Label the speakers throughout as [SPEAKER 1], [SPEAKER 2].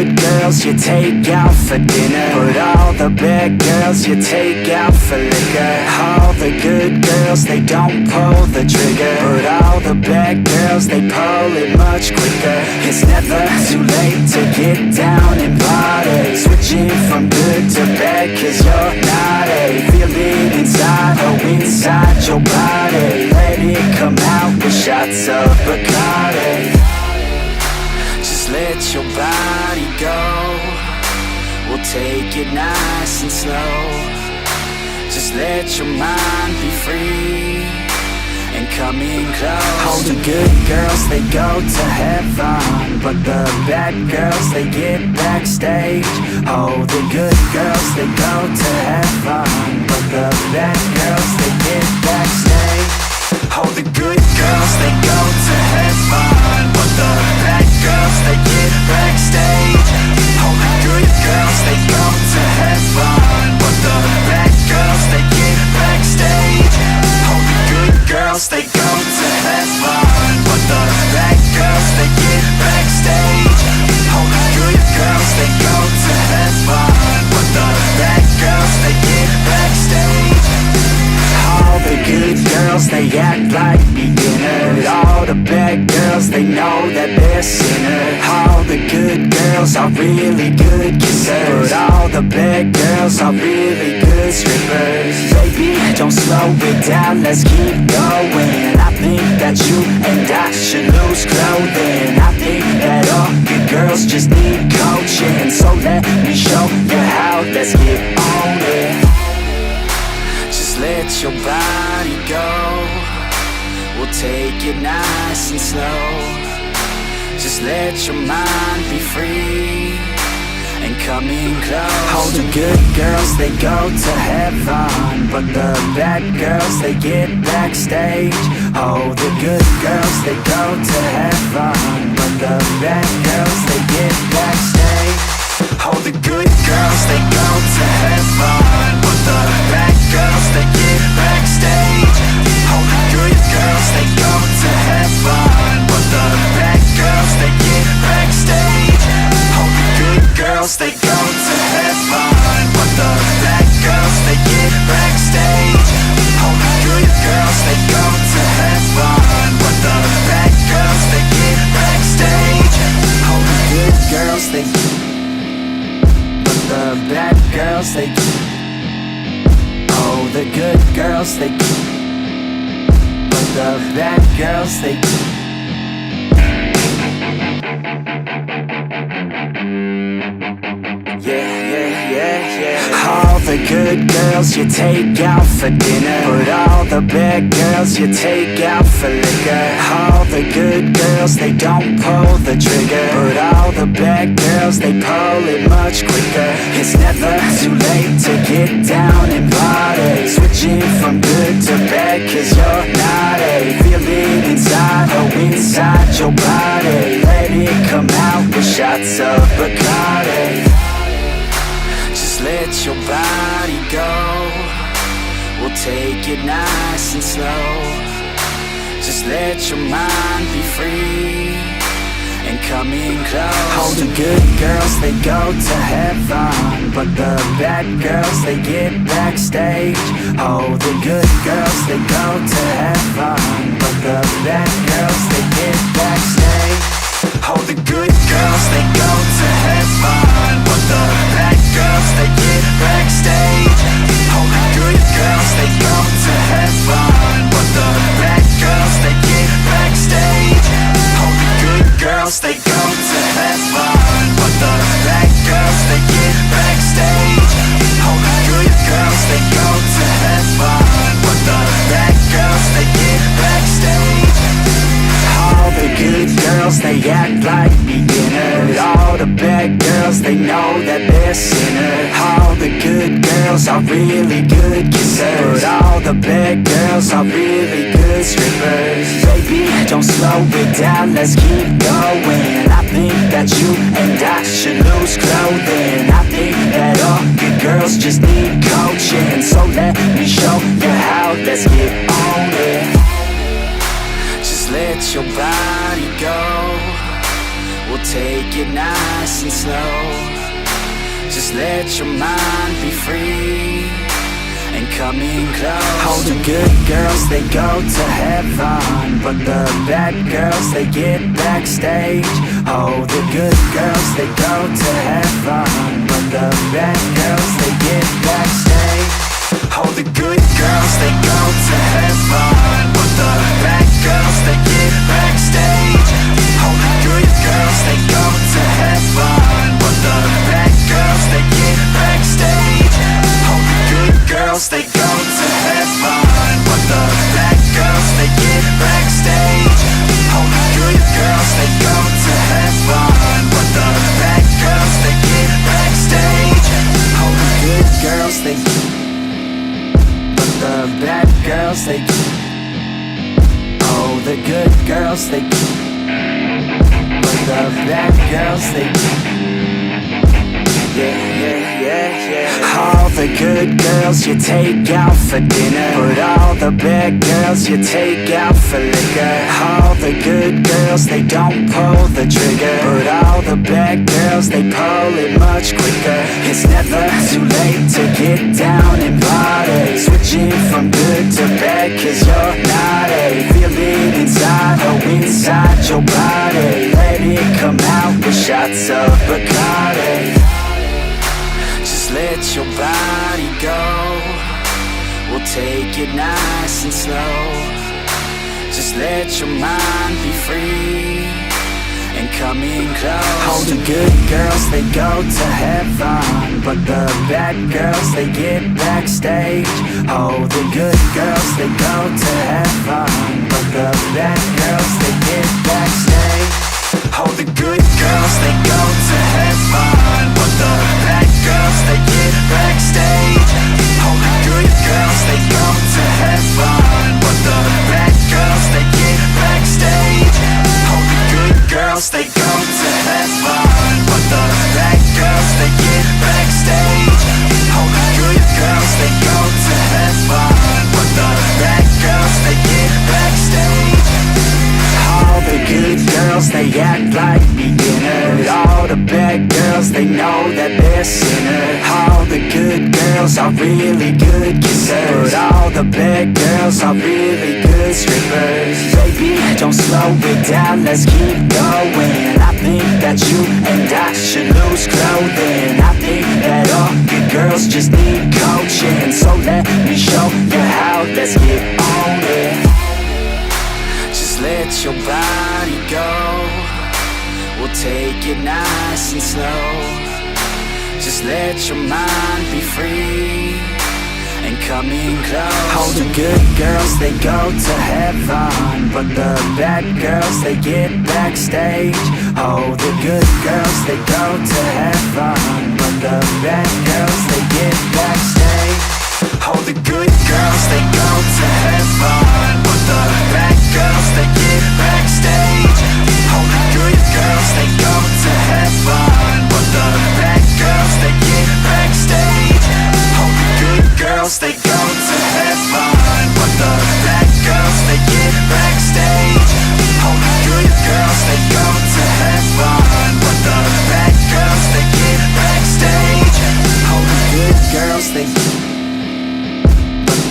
[SPEAKER 1] good girls you take out for dinner, but all the bad girls you take out for liquor. All the good girls, they don't pull the trigger, but all the bad girls, they pull it much quicker. It's never too late to get down and party, switching from good to bad, cause you're naughty. Feel it inside, oh inside your body, let it come out with shots of Bacardi. Just let your body go, we'll take it nice and slow. Just let your mind be free and come in close. All the good girls, they go to heaven, but the bad girls, they get backstage. Oh, the good girls, they go to heaven, but the bad girls, they get backstage. Oh, the good girls, they go to heaven, but the bad girls, they get backstage. Oh, the good girls, they go to heaven, but the bad girls, they get backstage. Oh, the good girls, they go to heaven, but the bad girls, they get backstage. Oh, the good girls, they go to heaven, but the bad girls, they get backstage. All the good girls, they act like beginners. All the bad girls, they know that they're sinners. All the good girls are really good kissers, but all the bad girls are really good strippers. Baby, don't slow it down, let's keep going. I think that you and I should lose clothing. I think that all good girls just need coaching, so let me show you how, let's get on it. Just let your body go, we'll take it nice and slow. Just let your mind be free and come in close. All the good girls, they go to heaven, but the bad girls, they get backstage. Oh, the good girls, they go to heaven, but the bad girls, they get backstage. Oh, the good girls, they go to heaven, but the bad girls, they get backstage. Oh, the good girls, they go to heaven, but the bad girls, they get backstage. Oh, the good girls, they go to heaven, but the bad girls, they get backstage. Oh, the good girls, they go to heaven, but the bad girls, they get backstage. Oh, the good girls, they the bad girls, they oh, the good girls, they but the bad girls, they all the good girls you take out for dinner, but all the bad girls you take out for liquor. All the good girls, they don't pull the trigger, but all the bad girls, they pull it much quicker. It's never too late to get down and party, switching from good to bad, cause you're naughty. Feel it inside, oh inside your body, let it come out with shots of Bacardi. Just let your body go, we'll take it nice and slow. Just let your mind be free and come in close. All the good girls, they go to heaven, but the bad girls, they get backstage. Oh, the good girls, they go to heaven, but the bad girls, they get backstage. Oh, the good girls, they go to heaven, but the bad girls, they get backstage. Oh, the good girls, they go to heaven, but the bad girls, they get backstage. Oh, the good girls, they go to heaven, but the bad girls, they get backstage. Oh, the good girls, they go to heaven, but the bad girls, they get backstage. All the good girls, they act like beginners. All the bad girls, they know that they're sinners. All the good girls are really good kissers, but all the bad girls are really good strippers. Baby, don't slow it down, let's keep going. I think that you and I should lose clothing. I think that all good girls just need coaching, so let me show you how, let's get on it. Just let your body go, We'll take it nice and slow. Just let your mind be free and come in close. All the good girls, they go to heaven, but the bad girls, they get backstage. Oh, the good girls, they go to heaven, but the bad girls, they get backstage. Oh, the good girls, they go to heaven, but the bad girls, they get backstage. Oh, the good girls, they go to heaven, but the bad girls, they get backstage. Oh, the good girls, they go to heaven, but the bad girls, they get backstage. Oh, the good girls, they go to heaven, but the bad girls, they get backstage. Oh, the good girls, they but the bad girls, they oh, the good girls, they but the bad girls, they all the good girls you take out for dinner, but all the bad girls you take out for liquor. All the good girls, they don't pull the trigger, but all the bad girls, they pull it much quicker. It's never too late to get down and party, switching from good to bad, cause you're naughty. Feel it inside, oh inside your body. Let it come out with shots of Bacardi. Let your body go. We'll take it nice and slow. Just let your mind be free and come in close. All the good girls, they go to heaven, but the bad girls, they get backstage. Oh, the good girls, they go to heaven, but the bad girls, they get backstage. Oh, the good girls, they go to heaven, but the bad girls, they get backstage. Oh, the good girls, they go to heaven, but the bad girls, they get backstage. Oh, the good girls, they go to heaven, but the bad girls, they get backstage. Oh, the good girls, they go to heaven, but the bad girls, they get backstage. All the good girls, they act like beginners. All the bad girls, they know that they're sinners. All the good girls are really good kissers, but all the bad girls are really good strippers. Baby, don't slow it down, let's keep going. I think that you and I should lose clothing. I think that all good girls just need coaching. So let me show you how, let's get on it. Let your body go. We'll take it nice and slow. Just let your mind be free and come in close. All the good girls, they go to heaven, but the bad girls, they get backstage. Oh, the good girls, they go to heaven, but the bad girls, they get backstage. Oh, the good girls, they go to heaven, but the bad girls, they get backstage. Oh, the good girls, they go to heaven, but the bad girls, they get backstage. Oh, the good girls, they go to heaven, but the bad girls, they get backstage. Oh, the good girls, they go to heaven, but the bad girls, they get backstage. Oh, the good girls, they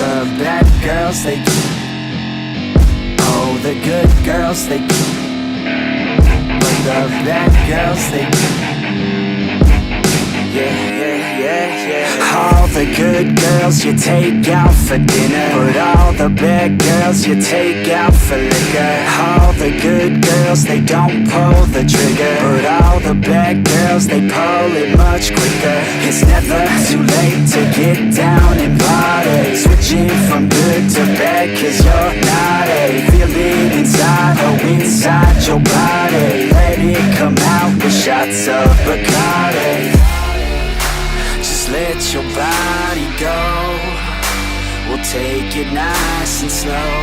[SPEAKER 1] the bad girls, they oh, the good girls, they but the bad girls, they all the good girls you take out for dinner, but all the bad girls you take out for liquor. All the good girls, they don't pull the trigger, but all the bad girls, they pull it much quicker. It's never too late to get down and party, switching from good to bad, cause you're naughty. Feel it inside, oh inside your body. Let it come out with shots of Bacardi. Let your body go. We'll take it nice and slow.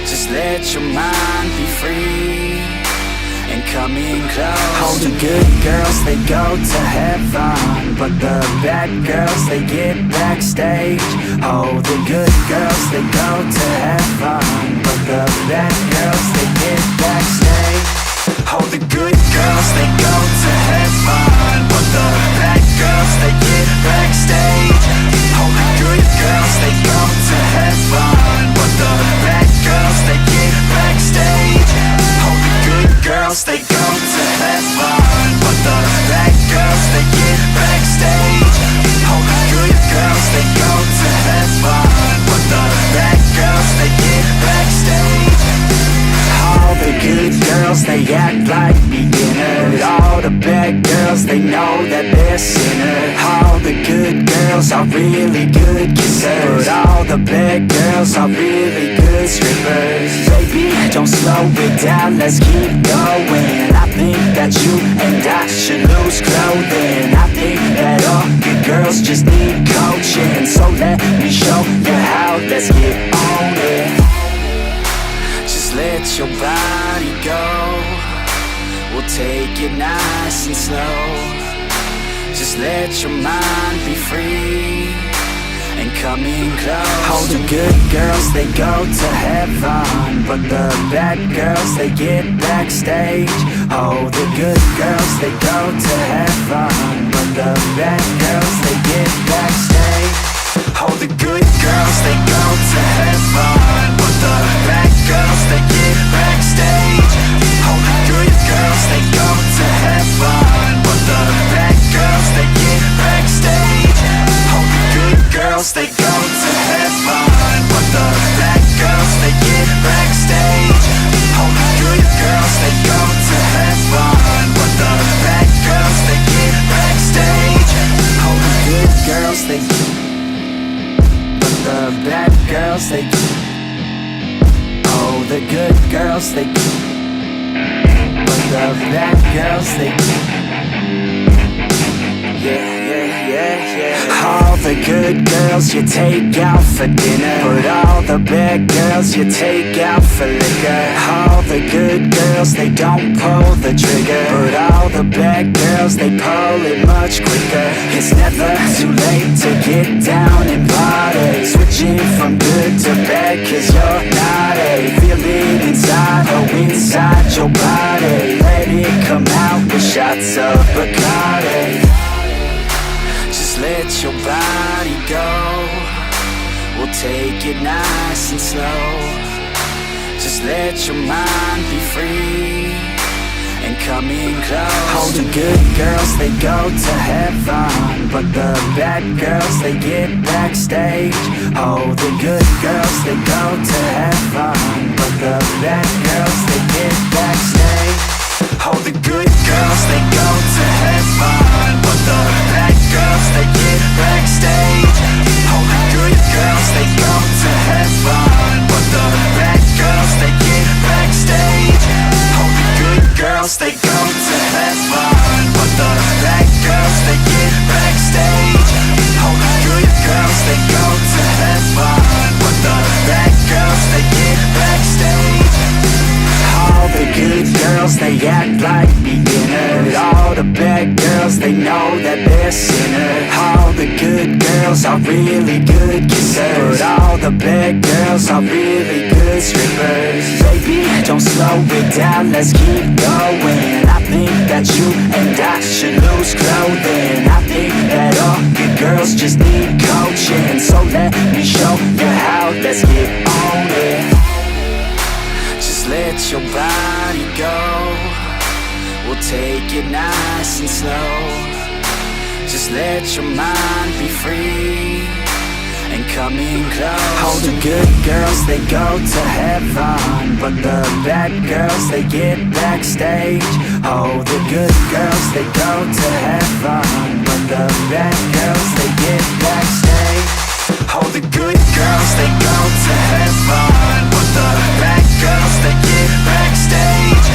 [SPEAKER 1] Just let your mind be free and come in close. All the good girls, they go to heaven, but the bad girls, they get backstage. Oh, the good girls, they go to heaven, but the bad girls, they get backstage. Oh, the good girls, they go to heaven, but the bad girls, they get backstage. Oh, the good girls, they go to heaven, but the bad girls, they get backstage. Oh, the good girls, they go to heaven, but the bad girls, they get backstage. Oh, the good girls, they go to heaven, but the bad girls, they get backstage. All the good girls, they act like beginners. All the bad girls, they know that they're sinners. All the good girls are really good kissers, but all the bad girls are really good strippers. Baby, don't slow it down, let's keep going. I think that you and I should lose clothing. I think that all good girls just need coaching. So let me show you how, let's get on it. Just let your body go, we'll take it nice and slow. Just let your mind be free and come in close. Oh, the good girls, they go to heaven, but the bad girls, they get backstage. Oh, the good girls, they go to heaven, but the bad girls, they get backstage. Oh, the good girls, they go to heaven, but the bad girls, they get backstage. Oh, the good girls, they go to heaven, but the bad girls, they get backstage. Oh, the good girls, they go to heaven, but the bad girls, they get backstage. Oh, the good girls, they go to heaven, but the bad girls, they get backstage. Oh, the good girls, they the bad girls, they oh, the good girls, they but the bad girls, they all the good girls you take out for dinner, but all the bad girls you take out for liquor. All the good girls, they don't pull the trigger, but all the bad girls, they pull it much quicker. It's never too late to get down and party, switching from good to bad, cause you're naughty. Feel it inside, oh inside your body. Let it come out with shots of Bacardi. Just let your body go, we'll take it nice and slow. Just let your mind be free and come in close. Oh, the good girls, they go to heaven, but the bad girls, they get backstage. Oh, the good girls, they go to heaven, but the bad girls, they get backstage. Oh, the good girls, they go to heaven, but the bad girls, they get backstage. Oh, the good girls, they go to heaven, but the bad girls, they get backstage. Oh, the good girls, they go to heaven, but the bad girls, they get backstage. Oh, the good girls, they go to heaven, but the bad girls, they get backstage. All the good girls, they act like beginners. All the bad girls, they know that they're sinners. All the good girls are really good kissers, but all the bad girls are really good strippers. Baby, don't slow it down, let's keep going. I think that you and I should lose clothing. I think that all good girls just need coaching. So let me show you how, let's get on it. Let your body go, we'll take it nice and slow. Just let your mind be free and come in close. Oh, the good girls, they go to heaven, but the bad girls, they get backstage. Oh, the good girls, they go to heaven, but the bad girls, they get backstage. Oh, the good girls, they go to heaven, but the bad girls, they get backstage.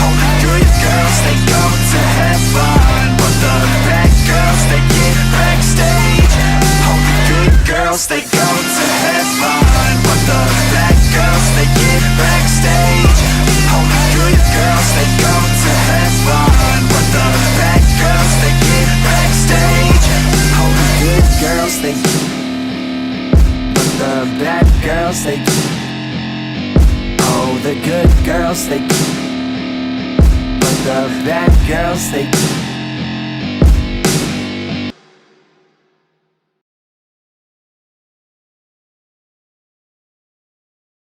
[SPEAKER 1] Oh, the good girls, they go to heaven, but the bad girls, they get backstage. Oh, the good girls, they go to heaven, but the bad girls, they get backstage. Oh, the good girls, they go to heaven, but the bad girls, they get backstage. Oh, the good girls, they the bad girls, they oh, the good girls, they but the bad girls, they